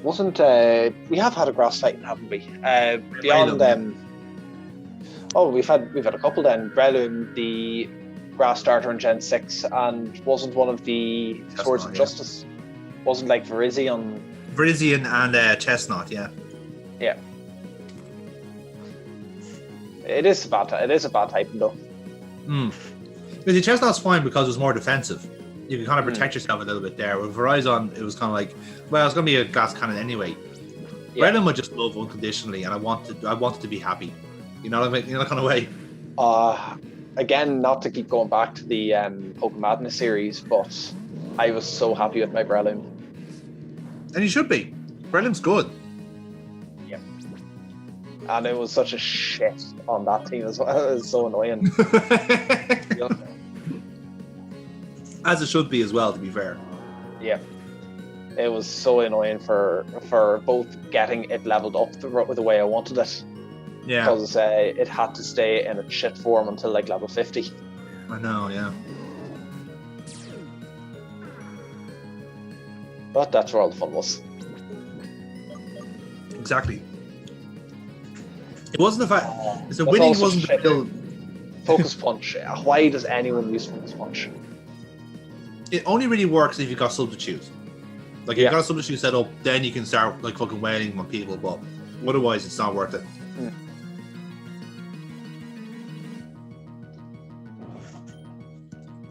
Wasn't we have had a grass Titan, haven't we? Beyond Breloom, oh, we've had a couple then. Breloom, the grass starter in Gen 6, and wasn't one of the Chestnut, Swords of yeah. Justice. Wasn't like Virizion. Virizion and Chestnut, yeah. Yeah. It is a bad Titan though. But the Chestnut's fine because it was more defensive. You can kind of protect yourself a little bit there. With Verizon, it was kind of like, well, it's going to be a glass cannon anyway. Yeah. Breloom would just love unconditionally, and I wanted to be happy. You know what I mean? You know, that kind of way. Again, not to keep going back to the Pokemon Madness series, but I was so happy with my Breloom. And you should be. Breloom's good. Yeah. And it was such a shit on that team as well. It was so annoying. As it should be as well, to be fair. Yeah. It was so annoying for both getting it leveled up the way I wanted it. Yeah. Because it had to stay in its shit form until like level 50. I know, yeah. But that's where all the fun was. Exactly. It wasn't the fact. So That's winning also wasn't the shit. real. Focus Punch. Why does anyone use Focus Punch? It only really works if you've got substitutes. Like, if you've got a substitute set up, then you can start, like, fucking wailing on people, but otherwise, it's not worth it.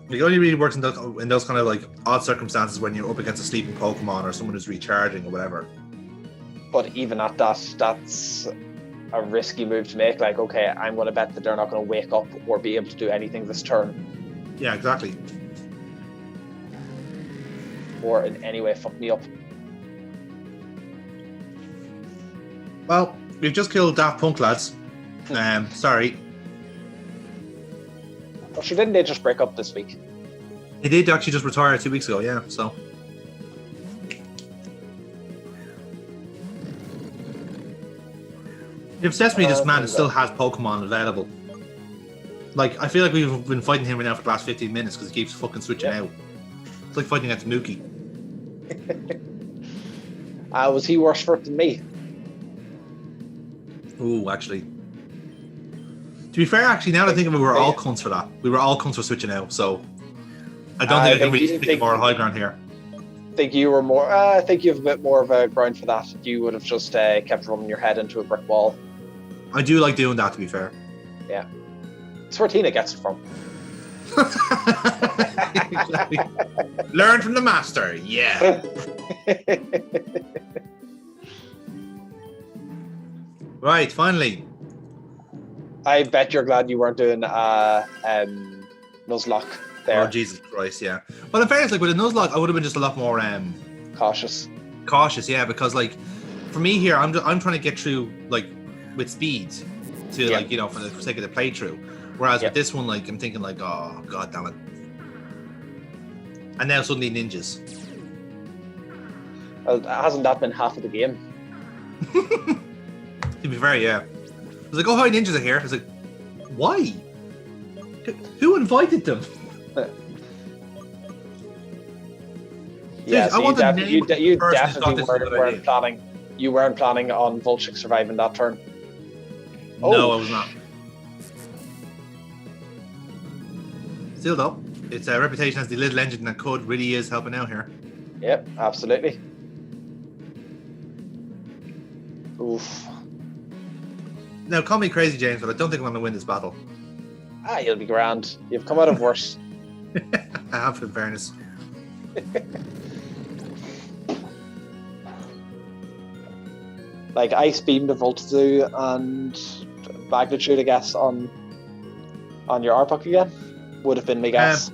It only really works in those kind of, like, odd circumstances when you're up against a sleeping Pokemon or someone who's recharging or whatever. But even at that, that's a risky move to make. Like, okay, I'm going to bet that they're not going to wake up or be able to do anything this turn. Yeah, exactly. Or in any way fuck me up. Well, we've just killed Daft Punk, lads. Sorry. But didn't they just break up this week? He did actually just retire 2 weeks ago, yeah, so. It upsets me this man still has Pokemon available. Like, I feel like we've been fighting him right now for the last 15 minutes because he keeps fucking switching out. It's like fighting against Nuki. Was he worse for it than me? Ooh, actually. To be fair, actually, now that I think of it, we were all cunts for that. We were all cunts for switching out, so I don't think I can really speak more high ground here. I think you were more. I think you have a bit more of a ground for that. You would have just kept running your head into a brick wall. I do like doing that, to be fair. Yeah, it's where Tina gets it from. Exactly. Learn from the master, yeah. Right, finally. I bet you're glad you weren't doing Nuzlocke there. Oh, Jesus Christ, yeah. Well, in fairness, like with a Nuzlocke, I would have been just a lot more cautious. Cautious, yeah, because like for me here, I'm trying to get through like with speed to like, you know, for the sake of the playthrough. Whereas with this one, like I'm thinking like, oh god damn it. And now suddenly ninjas. Well, hasn't that been half of the game? To be fair, yeah. I was like, oh hi, ninjas are here. I was like, why? Who invited them? Yeah, so you definitely weren't planning. You weren't planning on Volchik surviving that turn. No, I was not. Still though, its reputation as the little engine that could really is helping out here. Yep, absolutely. Oof. Now, call me crazy, James, but I don't think I'm going to win this battle. You'll be grand. You've come out of worse. I have, in fairness. Like Ice Beam to Voltzu and Magnitude, I guess, on your Arpuck again would have been my guess.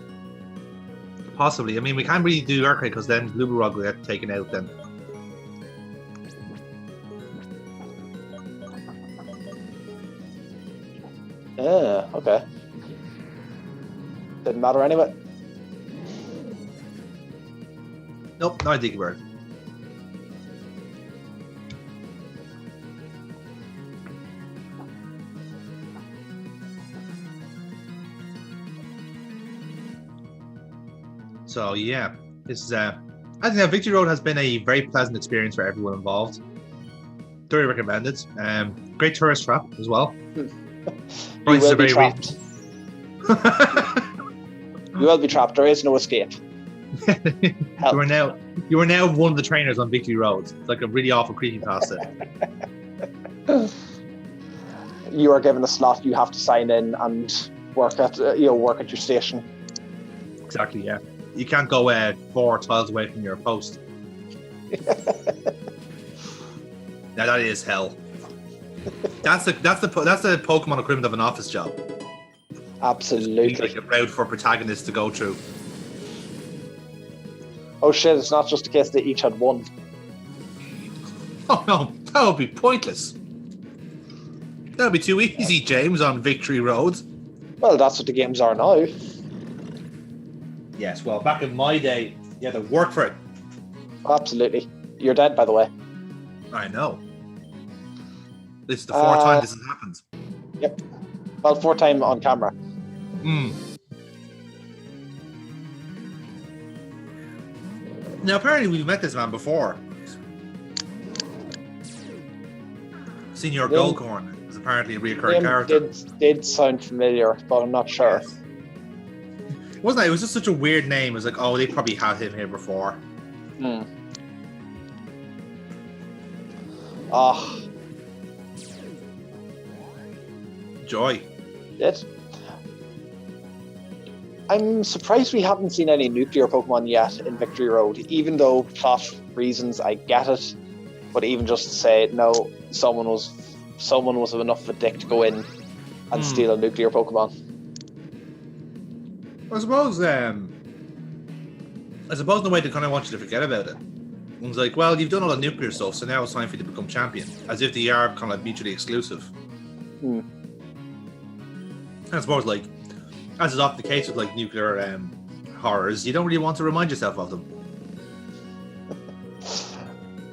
Possibly. I mean, we can't really do Earthquake because then Blueberog will get taken out then. Okay. Didn't matter anyway. Nope, not a Diggy Bird. So yeah, this is as I think that Victory Road has been a very pleasant experience for everyone involved. Thoroughly recommended. Great tourist trap as well. You Prices will are be very trapped. You will be trapped. There is no escape. You are now one of the trainers on Victory Road. It's like a really awful creepypasta. You are given a slot. You have to sign in and work at your station. Exactly. Yeah. You can't go 4 tiles away from your post. Now that is hell. That's the Pokemon equivalent of an office job. Absolutely. Like a route for protagonists to go through. Oh shit! It's not just a case they each had one. Oh no, that would be pointless. That would be too easy, James, on Victory Road. Well, that's what the games are now. Yes, well, back in my day, you had to work for it. Absolutely. You're dead, by the way. I know. This is the 4th time this has happened. Yep. Well, 4th time on camera. Now, apparently we've met this man before. Senior Goldcorn is apparently a reoccurring character. Did sound familiar, but I'm not sure. Yes. Wasn't it? It was just such a weird name. It was like, oh, they probably had him here before. Joy. It. I'm surprised we haven't seen any nuclear Pokemon yet in Victory Road, even though plot reasons, I get it. But even just to say, no, someone was enough of a dick to go in and steal a nuclear Pokemon. I suppose in a way they kind of want you to forget about it. It's like, well, you've done all the nuclear stuff, so now it's time for you to become champion. As if they are kind of mutually exclusive. I suppose, like, as is often the case with like nuclear horrors, you don't really want to remind yourself of them.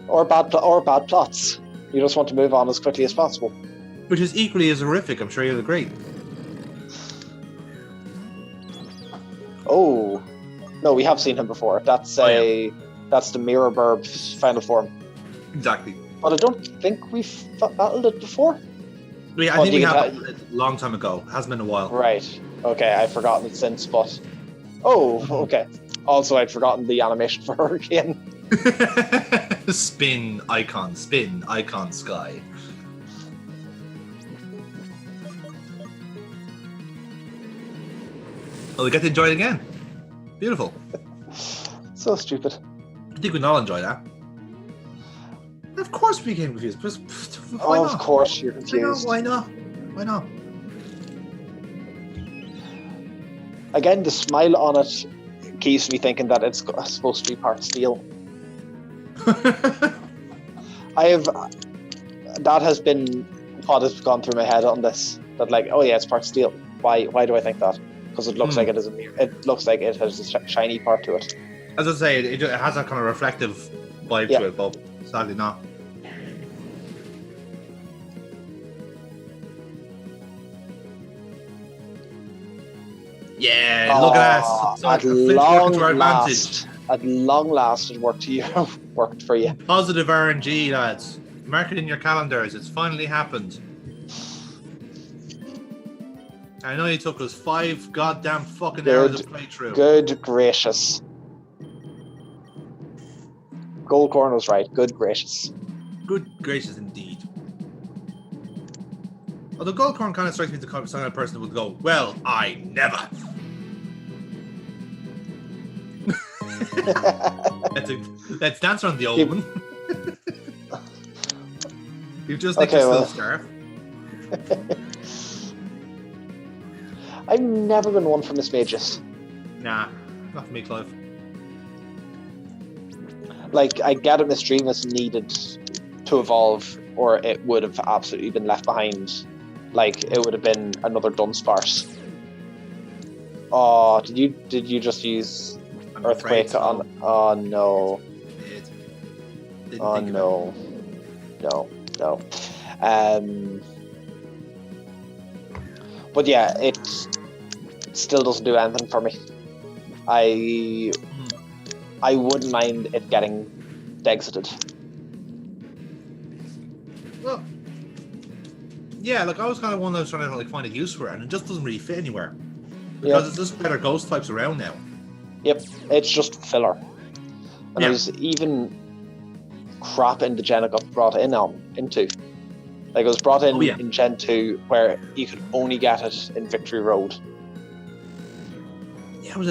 Or bad plots. You just want to move on as quickly as possible. Which is equally as horrific, I'm sure you'll agree. Oh, no, we have seen him before. That's that's the Mirror Burb's final form. Exactly. But I don't think we've battled it before. Yeah, I think we have it a long time ago. It hasn't been a while. Right. Okay, I've forgotten it since, but... Oh, okay. Also, I'd forgotten the animation for Hurricane. Spin, icon, sky. Well, we get to enjoy it again. Beautiful. So stupid. I think we can all enjoy that. Of course we became confused. Why not? Of course you're confused. Why not? Again, the smile on it keeps me thinking that it's supposed to be part steel. That has been what has gone through my head on this. That like, oh yeah, it's part steel. Why do I think that? Because it looks like it is it looks like it has a shiny part to it. As I say, it has that kind of reflective vibe to it, but sadly not. Yeah, look at that. So at long last, it worked for you. Positive RNG, lads. Mark it in your calendars. It's finally happened. I know it took us 5 goddamn fucking hours to play through. Good gracious. Goldcorn was right. Good gracious. Good gracious indeed. Although Goldcorn kind of strikes me as the kind of person who would go, well, I never. Let's dance around the old one. You've just nicked your little scarf. I've never been one for Miss Mages. Nah, not for me, Clive. Like, I get it, Miss Dreamus needed to evolve, or it would have absolutely been left behind. Like, it would have been another Dunsparce. Oh, did you just use Earthquake on? Oh no. Oh no. No. But yeah, it still doesn't do anything for me. I I wouldn't mind it getting exited. Well, yeah, like I was kind of one that was trying to like find a use for it, and it just doesn't really fit anywhere because it's just better ghost types around now. Yep, it's just filler. And there's even crap in the gen it got brought into. Like it was brought in in Gen 2 where you could only get it in Victory Road. Yeah, it was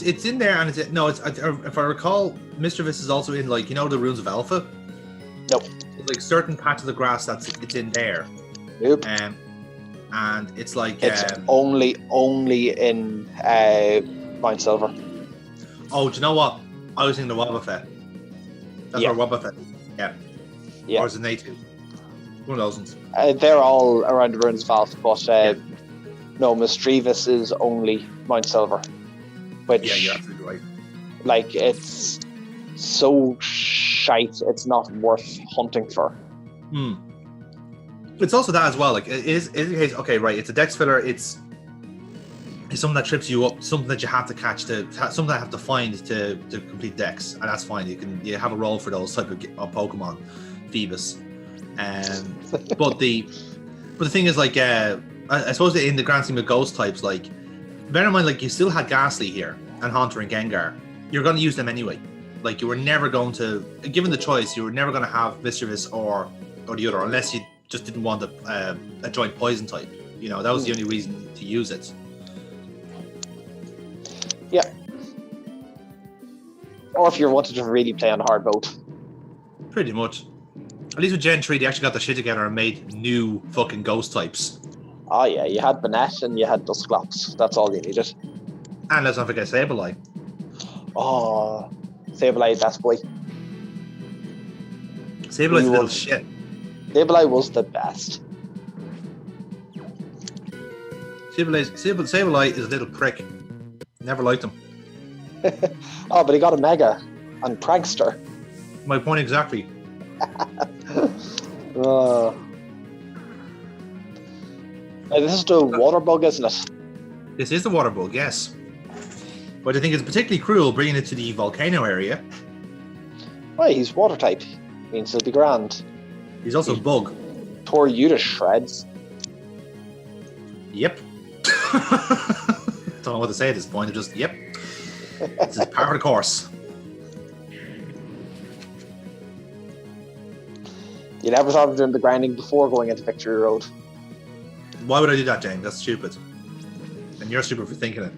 it's in there, and if I recall, Mischievous is also in like the Runes of Alpha. Nope. It's like certain patch of the grass it's in there. Nope. And it's like it's only in Mount Silver. Oh, do you know what? I was thinking the Wobbuffet. That's where Wobbuffet is. Yeah. Or is it Natu? One of those ones. They're all around the Runes of Alpha, but no, Mischievous is only Mount Silver. Which, you're absolutely right. Like, it's so shite, it's not worth hunting for. It's also that as well. Like, it is the case. Okay, right. It's a dex filler. It's something that trips you up. Something that you have to catch something that I have to find to complete dex, and that's fine. You have a roll for those type of Pokemon, Phoebus. But the thing is, like, I suppose in the grand scheme of ghost types, like, bear in mind, like, you still had Ghastly here and Haunter and Gengar. You're going to use them anyway. Like, you were never going to, given the choice, you were never going to have Mischievous or the other, unless you just didn't want a joint poison type. That was the only reason to use it. Yeah. Or if you wanted to really play on hard mode. Pretty much. At least with Gen 3, they actually got the shit together and made new fucking ghost types. Oh yeah, you had Banette and you had Dusclops. That's all you needed. And let's not forget Sableye. Oh, Sableye, best boy. Sableye's a little shit. Sableye was the best. Sableye is a little prick. Never liked him. Oh, but he got a Mega and Prankster. My point exactly. This is the water bug, isn't it? This is the water bug, yes. But I think it's particularly cruel bringing it to the volcano area. Why, he's water type. Means he'll be grand. He's also a bug. Tore you to shreds. Yep. Don't know what to say at this point. I'm just, yep. This is part of the course. You never thought of doing the grinding before going into Victory Road. Why would I do that, James? That's stupid. And you're stupid for thinking it.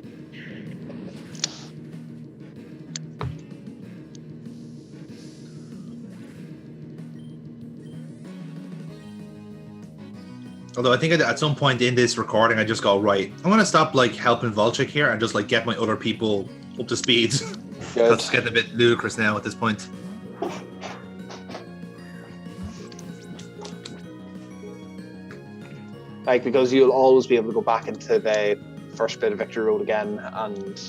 Although I think at some point in this recording, I just go, right, I'm going to stop like helping Volchik here and just like get my other people up to speed. That's getting a bit ludicrous now at this point. Like, because you'll always be able to go back into the first bit of Victory Road again and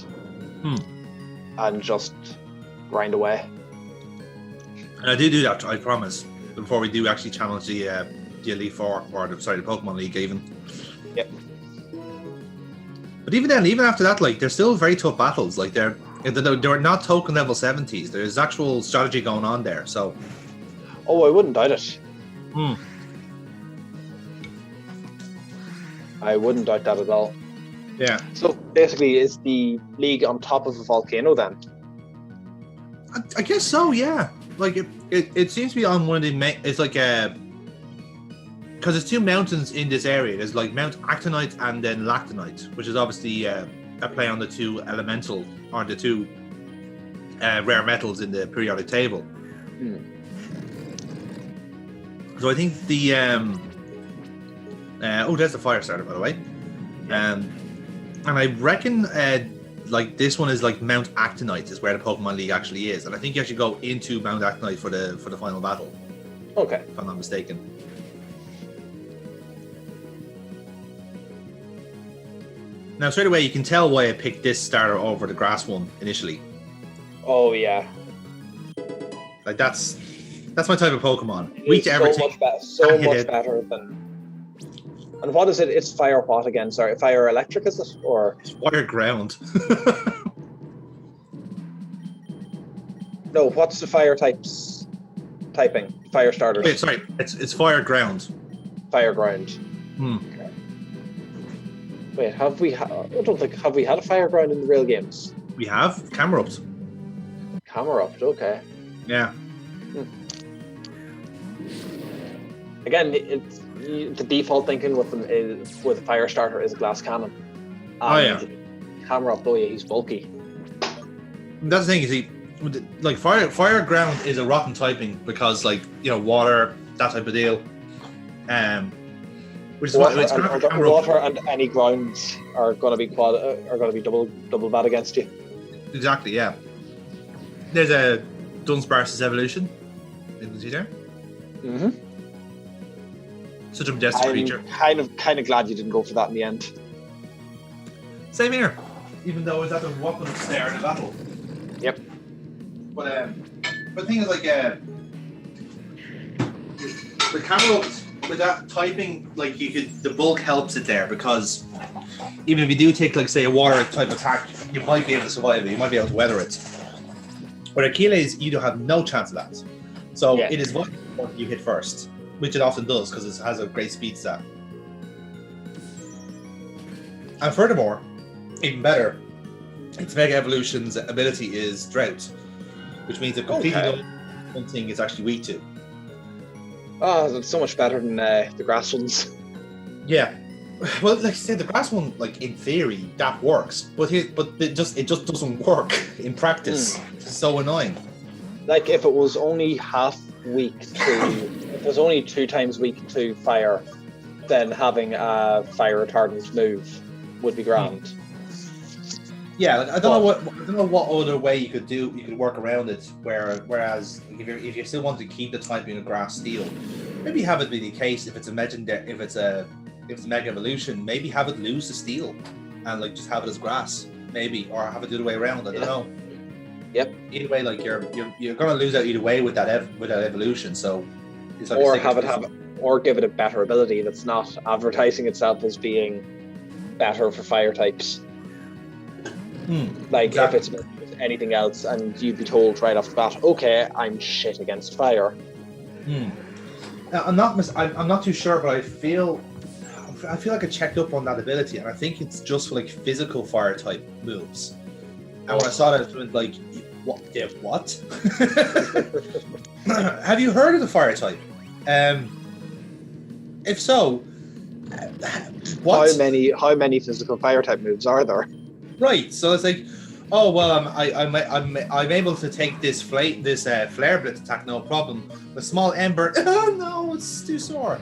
just grind away. And I do that, I promise, before we do actually challenge the Elite Four, or the Pokemon League even. Yep. But even then, even after that, like, they're still very tough battles. Like, they're not token level 70s. There's actual strategy going on there. So. Oh, I wouldn't doubt it. I wouldn't doubt that at all. Yeah. So basically, is the league on top of a volcano then? I guess so. Yeah. Like it seems to be on one of the main. It's like because there's two mountains in this area. There's like Mount Actinite and then Lactonite, which is obviously a play on the two elemental or the two rare metals in the periodic table. So I think the there's the fire starter, by the way. And I reckon like this one is like Mount Actinite is where the Pokemon League actually is, and I think you actually go into Mount Actinite for the final battle. Okay, if I'm not mistaken. Now straight away you can tell why I picked this starter over the grass one initially. Oh yeah, like that's my type of Pokemon. Weak to everything. So much better than. And what is it? It's fire what again? Sorry, fire electric is it? Or it's fire ground. No, what's the fire types? Typing fire starters. Wait, sorry, it's fire ground. Fire ground. Okay. Wait, I don't think have we had a fire ground in the real games? We have Camerupt. Camerupt, okay. Yeah. Again, it's the default thinking with them is with a fire starter is a glass cannon. Camerupt, he's bulky. That's the thing, you see, like fire ground is a rotten typing because water, that type of deal. Which is water and any grounds are going to be double bad against you. Exactly, yeah. There's a Dunsparce's evolution. You can see there. Mm-hmm. Such a majestic creature. Kind of glad you didn't go for that in the end. Same here. Even though I was at the walk up stair in a battle. Yep. But the thing is, the Camerupt with that typing, the bulk helps it there because even if you do take say a water type attack, you might be able to survive it. You might be able to weather it. But Achilles, you don't have no chance of that. So it is what you hit first, which it often does because it has a great speed stat. And furthermore, even better, its Mega Evolution's ability is Drought, which means it completely one thing it's actually weak to. Oh, it's so much better than the grass ones. Yeah. Well, like I said, the grass one, in theory, that works, but it just doesn't work in practice. It's so annoying. If it was only half weak to, if it was only 2 times weak to fire, then having a fire retardant move would be grand. Yeah, I don't know what other way you could work around it. Whereas if you still want to keep the typing of grass steel, maybe have it be the case if it's a Mega Evolution, maybe have it lose the steel and just have it as grass, maybe, or have it the other way around. I don't know. Yep. Either way, you're gonna lose out either way with that evolution. So it's or or give it a better ability that's not advertising itself as being better for fire types. Exactly. If it's anything else, and you'd be told right off the bat, okay, I'm shit against fire. I'm not too sure, but I feel like I checked up on that ability, and I think it's just for physical fire type moves. And when I saw that, I went what? Yeah, what? Have you heard of the fire type? If so, what? How many physical fire type moves are there? Right, so it's I'm able to take this flare blitz attack, no problem. A small ember, oh no, it's too sore.